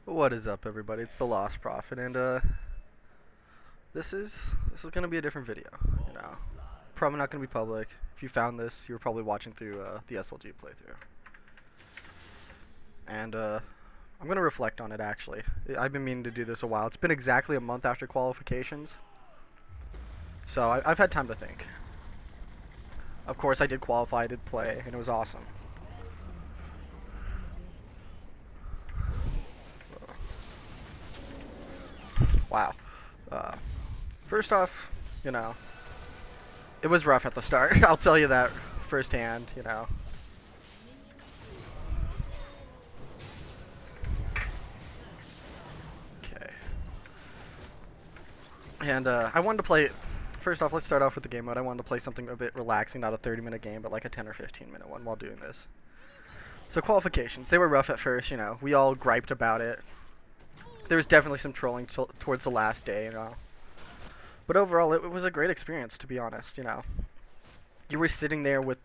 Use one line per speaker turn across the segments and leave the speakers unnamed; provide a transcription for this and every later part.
What is up, everybody? It's the Lost Prophet, and this is gonna be a different video. You know, probably not gonna be public. If you found this, you were probably watching through the SLG playthrough, and I'm gonna reflect on it. Actually, I've been meaning to do this a while. It's been exactly a month after qualifications, so I've had time to think. Of course, I did qualify, I did play, and it was awesome. Wow. Uh, First off, you know, it was rough at the start. I'll tell you that firsthand. You know, okay. And I wanted to play. First off, let's start off with the game mode. I wanted to play something a bit relaxing, not a 30-minute game, but like a 10 or 15-minute one while doing this. So qualifications, they were rough at first. You know, we all griped about it. There was definitely some trolling towards the last day. You know, but overall, it was a great experience. To be honest, you know, you were sitting there with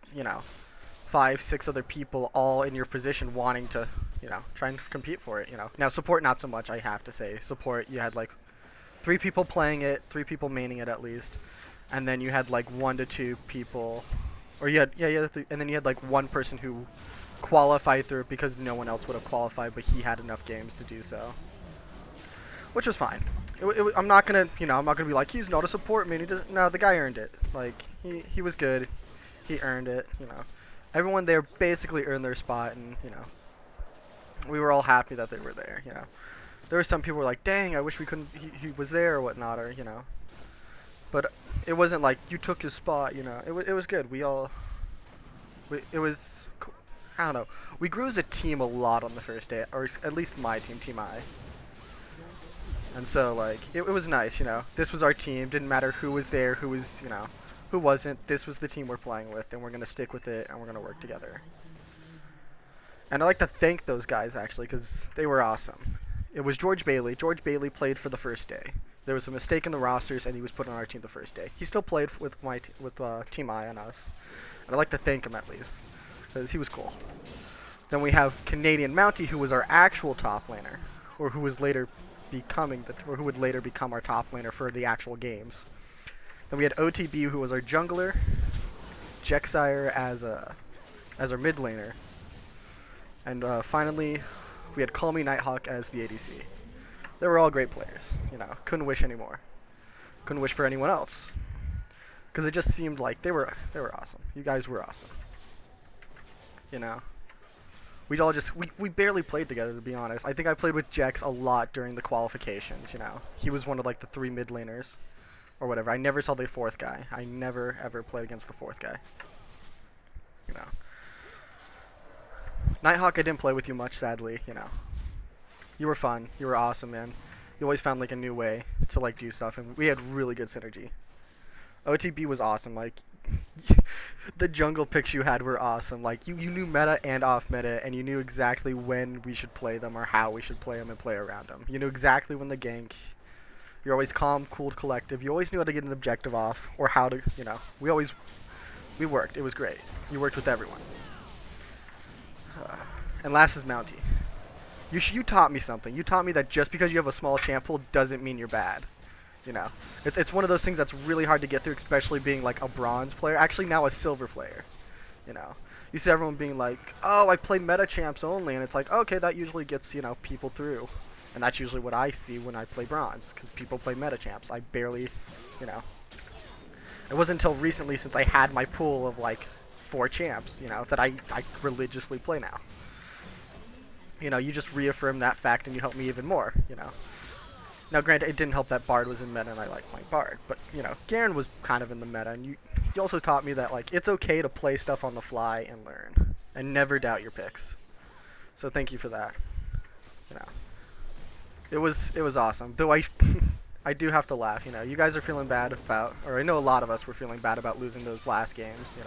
five, six other people all in your position wanting to, try and compete for it. Now support not so much. I have to say, support you had like three people playing it, three people maining it at least, and then you had like 1 to 2 people, or you had and then you had like one person who qualified through it because no one else would have qualified, but he had enough games to do so, which was fine. I'm not gonna, I'm not gonna be like he's not a support man. No, the guy earned it. Like he was good. He earned it. Everyone there basically earned their spot, and we were all happy that they were there. There were some people who were like, dang, I wish we couldn't. He was there or whatnot, or but it wasn't like you took his spot. It was good. It was. I don't know. We grew as a team a lot on the first day, or at least my team, Team I. And so, like, it was nice, This was our team. Didn't matter who was there, who was, who wasn't. This was the team we're playing with, and we're going to stick with it, and we're going to work together. And I'd like to thank those guys, actually, because they were awesome. It was George Bailey. George Bailey played for the first day. There was a mistake in the rosters, and he was put on our team the first day. He still played with Team I and us. And I'd like to thank him, at least, because he was cool. Then we have Canadian Mountie, who was our actual top laner, or who was later who would later become our top laner for the actual games. Then we had OTB, who was our jungler, Jexire as our mid laner, and finally we had Call Me Nighthawk as the ADC. They were all great players. Couldn't wish any more. Couldn't wish for anyone else, because it just seemed like they were awesome. You guys were awesome. We barely played together, to be honest. I think I played with Jex a lot during the qualifications, He was one of like the 3 mid laners or whatever. I never saw the 4th guy. I never ever played against the 4th guy. Nighthawk, I didn't play with you much, sadly, You were fun. You were awesome, man. You always found like a new way to like do stuff, and we had really good synergy. OTB was awesome. Like the jungle picks you had were awesome. Like you knew meta and off meta, and you knew exactly when we should play them or how we should play them and play around them. You knew exactly when to gank. You're always calm, cool, collective. You always knew how to get an objective off or how to, we worked. It was great. You worked with everyone. And last is Mountie. You taught me something. You taught me that just because you have a small champ pool doesn't mean you're bad. It's one of those things that's really hard to get through, especially being like a bronze player. Actually, now a silver player. You see everyone being like, "Oh, I play meta champs only," and it's like, okay, that usually gets people through, and that's usually what I see when I play bronze, because people play meta champs. I barely, It wasn't until recently, since I had my pool of like 4 champs, that I religiously play now. You just reaffirm that fact, and you help me even more. Now, granted, it didn't help that Bard was in meta, and I liked my Bard. But, Garen was kind of in the meta, and you also taught me that, like, it's okay to play stuff on the fly and learn. And never doubt your picks. So thank you for that. It was awesome. Though I do have to laugh, You guys are feeling bad about, or I know a lot of us were feeling bad about losing those last games,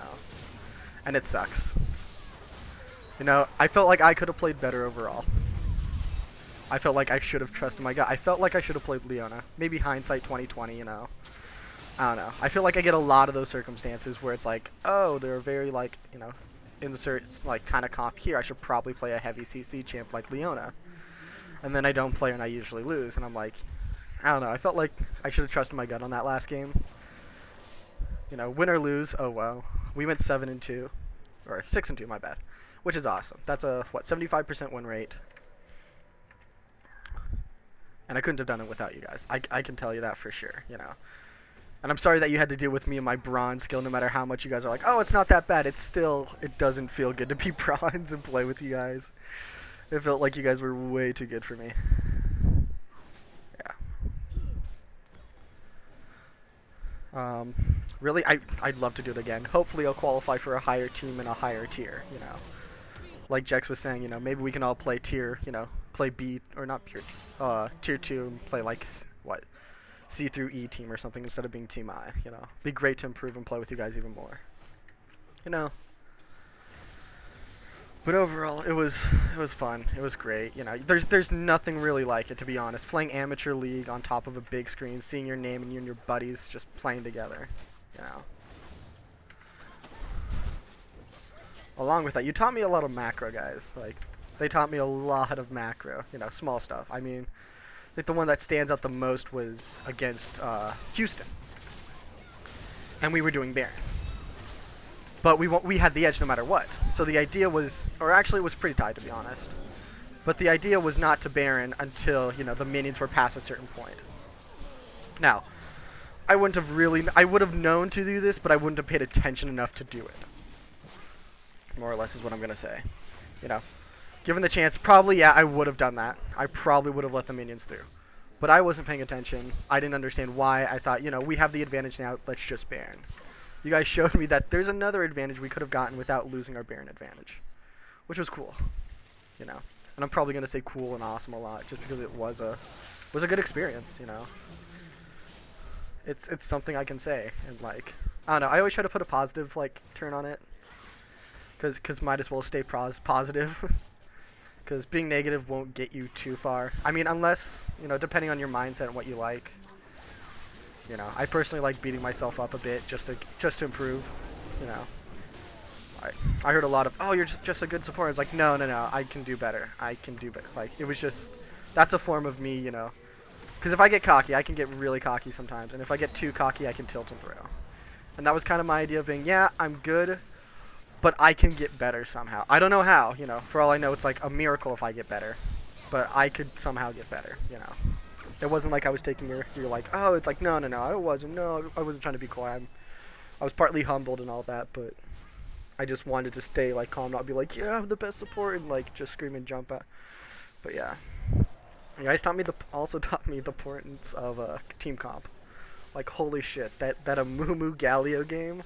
And it sucks. I felt like I could have played better overall. I felt like I should have trusted my gut. I felt like I should have played Leona. Maybe hindsight 2020, I don't know. I feel like I get a lot of those circumstances where it's like, oh, they're very like, insert like kind of comp here. I should probably play a heavy CC champ like Leona. and then I don't play and I usually lose, and I'm like, I don't know. I felt like I should have trusted my gut on that last game. You know, win or lose, oh well. We went 7-2, or 6-2, my bad, which is awesome. That's a 75% win rate, and I couldn't have done it without you guys. I can tell you that for sure. You know, and I'm sorry that you had to deal with me and my bronze skill. No matter how much you guys are like, oh, it's not that bad. It doesn't feel good to be bronze and play with you guys. It felt like you guys were way too good for me. Really, I'd love to do it again. Hopefully I'll qualify for a higher team and a higher tier, you know. Like Jex was saying, you know, maybe we can all play tier, you know, play B, or not pure, tier 2 and play like, what, C through E team or something instead of being team I, you know. Be great to improve and play with you guys even more. You know. But overall, it was fun. It was great. You know, there's nothing really like it, to be honest. Playing amateur league on top of a big screen, seeing your name and you and your buddies just playing together. You know. Along with that, you taught me a lot of macro, guys. Like, they taught me a lot of macro. You know, small stuff. I mean, I think the one that stands out the most was against Houston, and we were doing Baron. But we had the edge no matter what. So the idea was, or actually it was pretty tight, to be honest. But the idea was not to Baron until, you know, the minions were past a certain point. Now, I would have known to do this, but I wouldn't have paid attention enough to do it. More or less is what I'm going to say. You know, given the chance, probably, yeah, I would have done that. I probably would have let the minions through. But I wasn't paying attention. I didn't understand why. I thought, you know, we have the advantage now, let's just Baron. You guys showed me that there's another advantage we could have gotten without losing our Baron advantage, which was cool, you know. And I'm probably gonna say cool and awesome a lot just because it was a good experience, you know. It's something I can say, and like, I don't know. I always try to put a positive like turn on it, cause might as well stay positive, cause being negative won't get you too far. I mean, unless, you know, depending on your mindset and what you like. You know, I personally like beating myself up a bit just to improve. You know, I heard a lot of, oh, you're just a good supporter. It's like, no, I can do better. I can do better. Like, it was just, that's a form of me, you know. Because if I get cocky, I can get really cocky sometimes, and if I get too cocky, I can tilt and throw. And that was kind of my idea of being, yeah, I'm good, but I can get better somehow. I don't know how. You know, for all I know, it's like a miracle if I get better, but I could somehow get better. You know. It wasn't like I was taking you're like, oh, it's like, no, I wasn't trying to be coy. I was partly humbled and all that, but I just wanted to stay, like, calm, not be like, yeah, I'm the best support, and, like, just scream and jump at. But, yeah. You guys also taught me the importance of team comp. Like, holy shit, that Amumu Galio game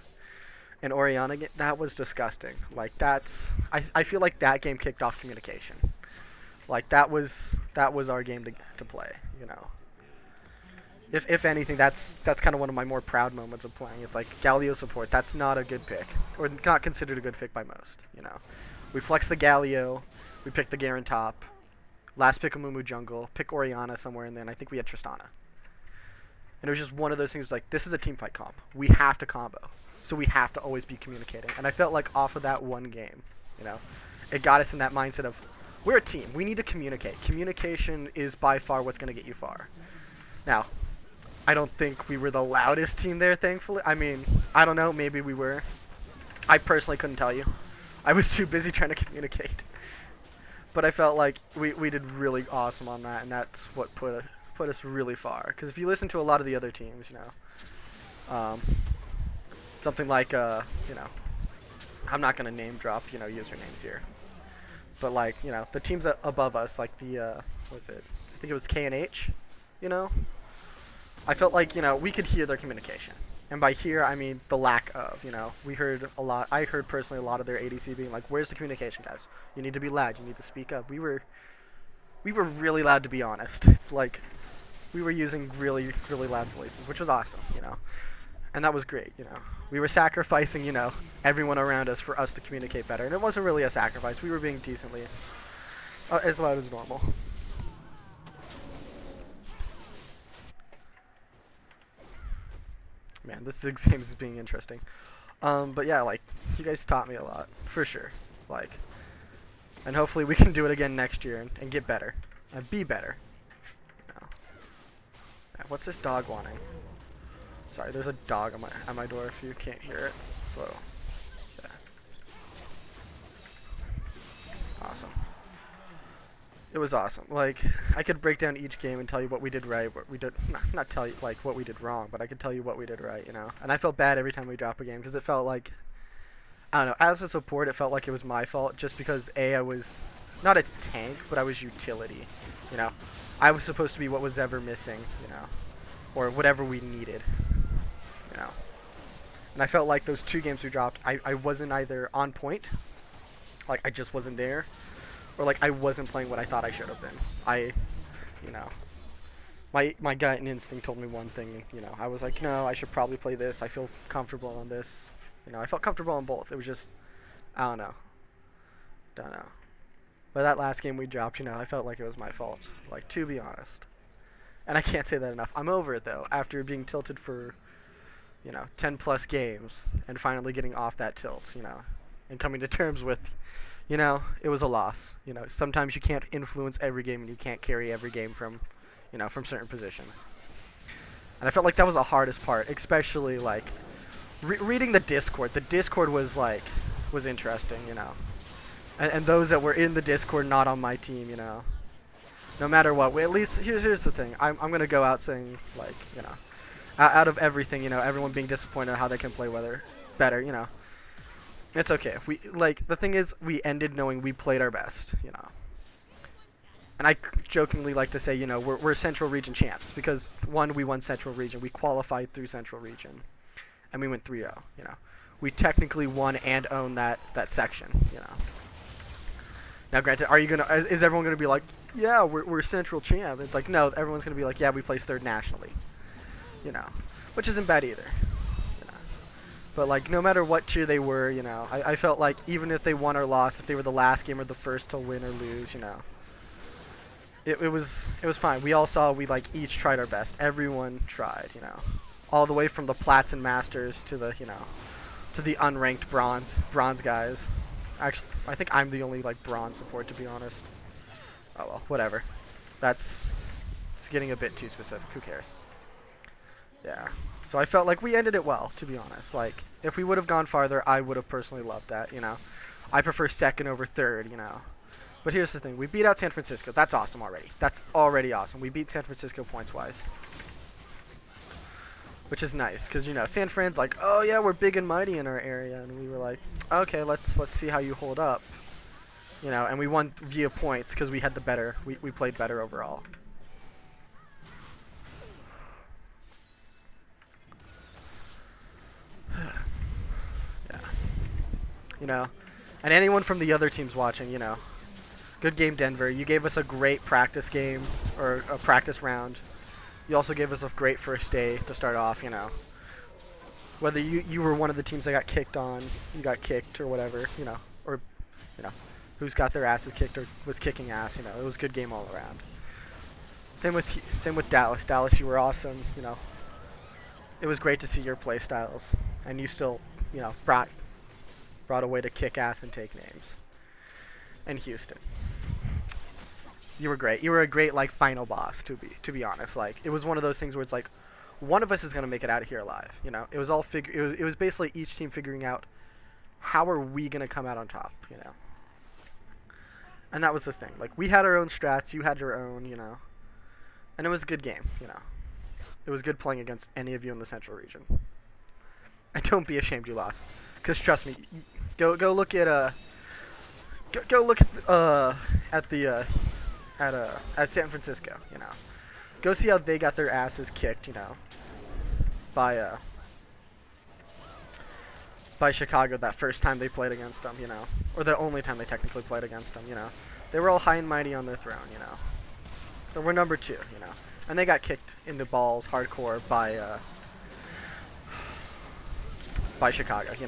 and Oriana game, that was disgusting. Like, I feel like that game kicked off communication. Like, that was our game to play, you know. If anything, that's kind of one of my more proud moments of playing. It's like, Galio support, that's not a good pick. Or not considered a good pick by most, you know. We flex the Galio, we pick the Garen top, last pick Amumu jungle, pick Oriana somewhere, and then I think we had Tristana. And it was just one of those things like, this is a teamfight comp. We have to combo. So we have to always be communicating. And I felt like off of that one game, you know, it got us in that mindset of, we're a team. We need to communicate. Communication is by far what's going to get you far. Now, I don't think we were the loudest team there, thankfully. I mean, I don't know. Maybe we were. I personally couldn't tell you. I was too busy trying to communicate. But I felt like we did really awesome on that, and that's what put us really far. Because if you listen to a lot of the other teams, you know, something like, you know, I'm not going to name drop, you know, usernames here. But, like, you know, the teams above us, like the, what was it? I think it was K&H, you know? I felt like, you know, we could hear their communication. And by hear, I mean the lack of, you know. We heard a lot. I heard personally a lot of their ADC being like, where's the communication, guys? You need to be loud. You need to speak up. We were really loud, to be honest. Like, we were using really, really loud voices, which was awesome, you know. And that was great, you know. We were sacrificing, you know, everyone around us for us to communicate better. And it wasn't really a sacrifice. We were being decently as loud as normal. Man, this game is being interesting. But yeah, like, you guys taught me a lot, for sure. Like, and hopefully we can do it again next year and get better. And be better. No. Yeah, what's this dog wanting? Sorry, there's a dog on my door if you can't hear it. Whoa. Yeah. Awesome. It was awesome. Like, I could break down each game and tell you what we did right, what we did not tell you like what we did wrong, but I could tell you what we did right, you know. And I felt bad every time we drop a game because it felt like, I don't know, as a support, it felt like it was my fault just because I was not a tank, but I was utility, you know. I was supposed to be what was ever missing, you know, or whatever we needed, you know. And I felt like those 2 games we dropped, I wasn't either on point, like I just wasn't there, or like I wasn't playing what I thought I should have been. You know, my gut and instinct told me one thing, you know. I was like, no, I should probably play this. I feel comfortable on this. You know, I felt comfortable on both. It was just, I don't know. Don't know. But that last game we dropped, you know, I felt like it was my fault. Like, to be honest. And I can't say that enough. I'm over it, though, after being tilted for, you know, 10 plus games and finally getting off that tilt, you know, and coming to terms with, you know, it was a loss. You know, sometimes you can't influence every game and you can't carry every game from, you know, from certain positions. And I felt like that was the hardest part, especially, like, reading the Discord. The Discord was, like, was interesting, you know. And those that were in the Discord not on my team, you know. No matter what, at least, here's the thing. I'm going to go out saying, like, you know, out of everything, you know, everyone being disappointed in how they can play better, you know. It's okay. The thing is, we ended knowing we played our best, you know. And I jokingly like to say, you know, we're Central Region champs because, 1, we won Central Region. We qualified through Central Region. And we went 3-0, you know. We technically won and owned that section, you know. Now, granted, is everyone going to be like, yeah, we're Central champ? It's like, no, everyone's going to be like, yeah, we placed 3rd nationally, you know, which isn't bad either. But, like, no matter what tier they were, you know, I felt like even if they won or lost, if they were the last game or the first to win or lose, you know, it was fine. We all saw we, like, each tried our best. Everyone tried, you know, all the way from the Plats and Masters to the, you know, to the unranked bronze guys. Actually, I think I'm the only, like, bronze support, to be honest. Oh, well, whatever. It's getting a bit too specific. Who cares? Yeah. So I felt like we ended it well, to be honest. Like, if we would have gone farther, I would have personally loved that, you know. I prefer 2nd over 3rd, you know. But here's the thing. We beat out San Francisco. That's awesome already. That's already awesome. We beat San Francisco points-wise. Which is nice, because, you know, San Fran's like, oh, yeah, we're big and mighty in our area. And we were like, okay, let's see how you hold up. You know, and we won via points because we had the better. We played better overall. Yeah. You know, and anyone from the other teams watching, you know, good game, Denver. You gave us a great practice game, or a practice round. You also gave us a great first day to start off, you know. Whether you were one of the teams that got kicked on, you got kicked or whatever, you know, or, you know, who's got their asses kicked or was kicking ass, you know. It was a good game all around. Same with Dallas. Dallas, you were awesome, you know. It was great to see your play styles, and you still, you know, brought a way to kick ass and take names. And Houston, you were great. You were a great, like, final boss, to be honest. Like, it was one of those things where it's like, one of us is gonna make it out of here alive. You know, it was all it was basically each team figuring out how are we gonna come out on top. You know, and that was the thing. Like, we had our own strats. You had your own. You know, and it was a good game. You know, it was good playing against any of you in the Central region. And don't be ashamed you lost, because trust me, go look at go look at San Francisco. You know, go see how they got their asses kicked. You know, by Chicago that first time they played against them. You know, or the only time they technically played against them. You know, they were all high and mighty on their throne. You know, they were number 2. You know, and they got kicked in the balls hardcore by Chicago. You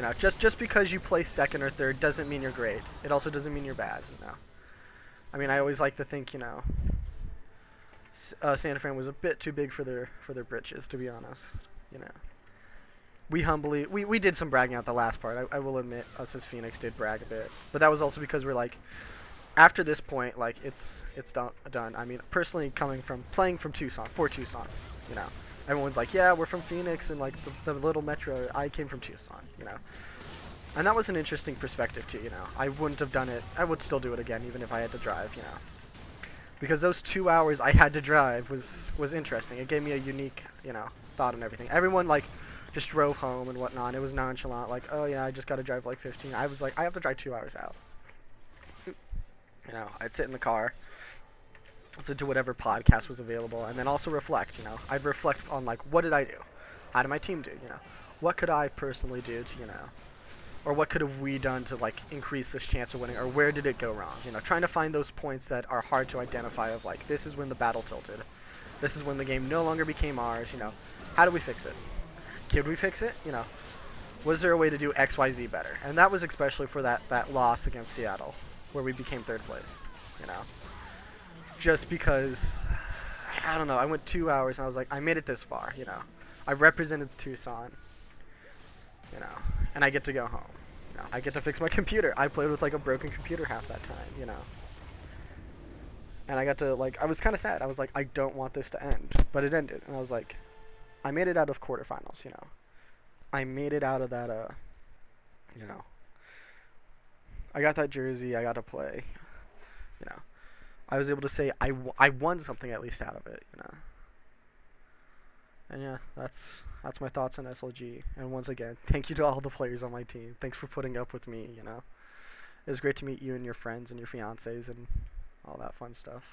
know, just because you play 2nd or 3rd doesn't mean you're great. It also doesn't mean you're bad, you know. I mean, I always like to think, you know, Santa Fran was a bit too big for their britches, to be honest, you know. we did some bragging at the last part. I will admit, us as Phoenix did brag a bit, but that was also because we're like, after this point, like it's done. I mean, personally, coming from playing from Tucson for Tucson, you know, everyone's like, yeah, we're from Phoenix and like the little metro. I came from Tucson, you know, and that was an interesting perspective too. You know, I wouldn't have done it. I would still do it again, even if I had to drive. You know, because those 2 hours I had to drive was interesting. It gave me a unique, you know, thought and everything. Everyone like just drove home and whatnot. It was nonchalant, like, oh yeah, I just got to drive like 15. I was like, I have to drive 2 hours out. You know, I'd sit in the car, listen to whatever podcast was available, and then also reflect. You know, I'd reflect on like, what did I do? How did my team do? You know, what could I personally do to, you know, or what could have we done to like increase this chance of winning, or where did it go wrong? You know, trying to find those points that are hard to identify. Of like, this is when the battle tilted. This is when the game no longer became ours. You know, how do we fix it? Could we fix it? You know, was there a way to do X, Y, Z better? And that was especially for that loss against Seattle, where we became third place. You know, just because, I don't know, I went 2 hours and I was like, I made it this far. You know, I represented Tucson. You know, and I get to go home. You know, I get to fix my computer. I played with like a broken computer half that time. You know. And I got to, like, I was kind of sad. I was like, I don't want this to end. But it ended. And I was like, I made it out of quarterfinals, you know. I made it out of that, you know. I got that jersey. I got to play. You know. I was able to say I won something at least out of it, you know. And yeah, that's my thoughts on SLG. And once again, thank you to all the players on my team. Thanks for putting up with me, you know. It was great to meet you and your friends and your fiancés and all that fun stuff.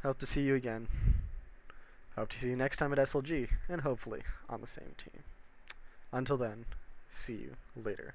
Hope to see you again. Hope to see you next time at SLG, and hopefully on the same team. Until then, see you later.